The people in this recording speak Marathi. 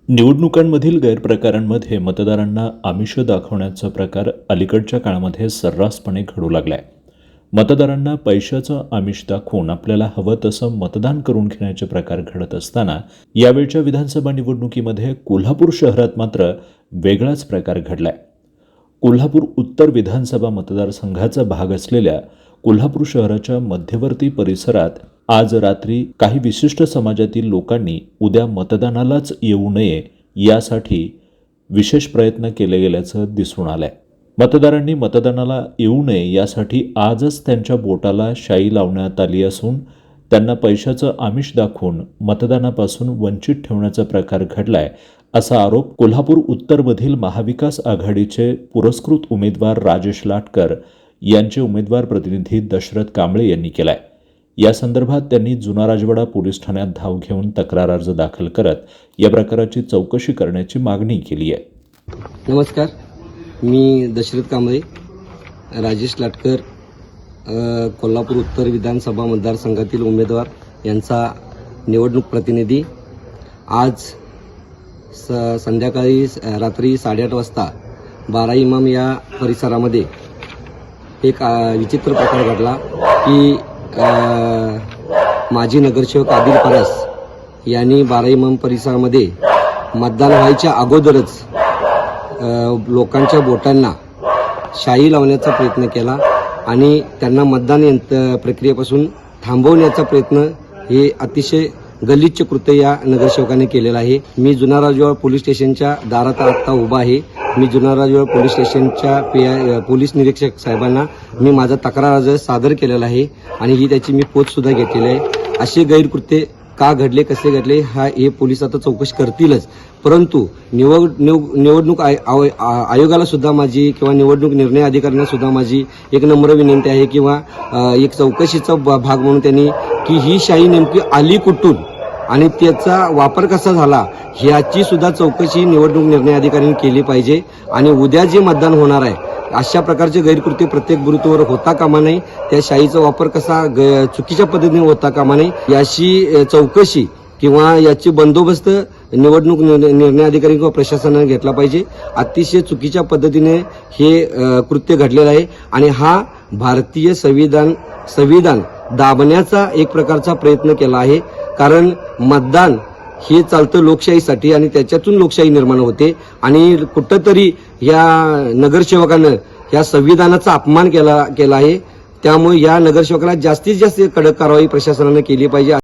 निवडणुकांमधील गैरप्रकारांमध्ये मतदारांना आमिष दाखवण्याचा प्रकार अलीकडच्या काळामध्ये सर्रासपणे घडू लागलाय. मतदारांना पैशाचं आमिष दाखवून आपल्याला हवं तसं मतदान करून घेण्याचे प्रकार घडत असताना यावेळच्या विधानसभा निवडणुकीमध्ये कोल्हापूर शहरात मात्र वेगळाच प्रकार घडलाय. कोल्हापूर उत्तर विधानसभा मतदारसंघाचा भाग असलेल्या कोल्हापूर शहराच्या मध्यवर्ती परिसरात आज रात्री काही विशिष्ट समाजातील लोकांनी उद्या मतदानालाच येऊ नये यासाठी विशेष प्रयत्न केले गेल्याचं दिसून आलंय. मतदारांनी मतदानाला येऊ नये यासाठी आजच त्यांच्या बोटाला शाई लावण्यात आली असून त्यांना पैशाचं आमिष दाखवून मतदानापासून वंचित ठेवण्याचा प्रकार घडलाय असा आरोप कोल्हापूर उत्तरमधील महाविकास आघाडीचे पुरस्कृत उमेदवार राजेश लाटकर यांचे उमेदवार प्रतिनिधी दशरथ कांबळे यांनी केलाय. या संदर्भात त्यांनी जुना राजवाडा पोलीस ठाण्यात धाव घेऊन तक्रार अर्ज दाखल करत या प्रकाराची चौकशी करण्याची मागणी केली आहे. नमस्कार, मी दशरथ कांबळे, राजेश लाटकर, कोल्हापूर उत्तर विधानसभा मतदारसंघातील उमेदवार यांचा निवडणूक प्रतिनिधी. आज संध्याकाळी रात्री 8:30 वाजता 12 इमाम या परिसरामध्ये एक विचित्र प्रकार घडला की माजी नगरसेवक आदिल परस यांनी 12 इमाम परिसरामध्ये मतदान व्हायच्या अगोदरच लोकांच्या बोटांना शाई लावण्याचा प्रयत्न केला आणि त्यांना मतदान प्रक्रियेपासून थांबवण्याचा प्रयत्न हे अतिशय गलिच्छ कृत्य या नगरसेवकाने केलेलं आहे. मी जुना राजवाडा पोलीस स्टेशनच्या दारात आत्ता उभा आहे. मी जुना राजवाडा पोलीस स्टेशनच्या पोलीस निरीक्षक साहेबांना मी माझा तक्रार अर्ज सादर केलेला आहे आणि ही त्याची मी पोचसुद्धा घेतलेली आहे. असे गैरकृत्य का घडले, कसे घडले हे पोलीस आता चौकशी करतीलच, परंतु निवडणूक आयोगाला सुद्धा माझी किंवा निवडणूक निर्णय अधिकाऱ्यांना सुद्धा माझी एक नम्र विनंती आहे किंवा एक चौकशीचा भाग म्हणून त्यांनी की ही शाई नेमकी आली कुठून आणि त्याचा वापर कसा झाला ह्याची सुद्धा चौकशी निवडणूक निर्णय अधिकाऱ्यांनी केली पाहिजे. आणि उद्या जे मतदान होणार आहे अशा प्रकारचे गैरकृत्य प्रत्येक बूथवर होता कामा नये. त्या शाईचा वापर कसा चुकीच्या पद्धतीने होता कामा नये याची चौकशी किंवा याची बंदोबस्त निवडणूक निर्णय अधिकारी किंवा प्रशासनाने घेतला पाहिजे. अतिशय चुकीच्या पद्धतीने हे कृत्य घडलेलं आहे आणि हा भारतीय संविधान दाबण्याचा एक प्रकारचा प्रयत्न केला आहे. कारण मतदान हे चालतं लोकशाहीसाठी आणि त्याच्यातून लोकशाही निर्माण होते आणि कुठंतरी या नगरसेवकानं या संविधानाचा अपमान केला आहे. त्यामुळे या नगरसेवकाला जास्तीत जास्त कडक कारवाई प्रशासनाने केली पाहिजे.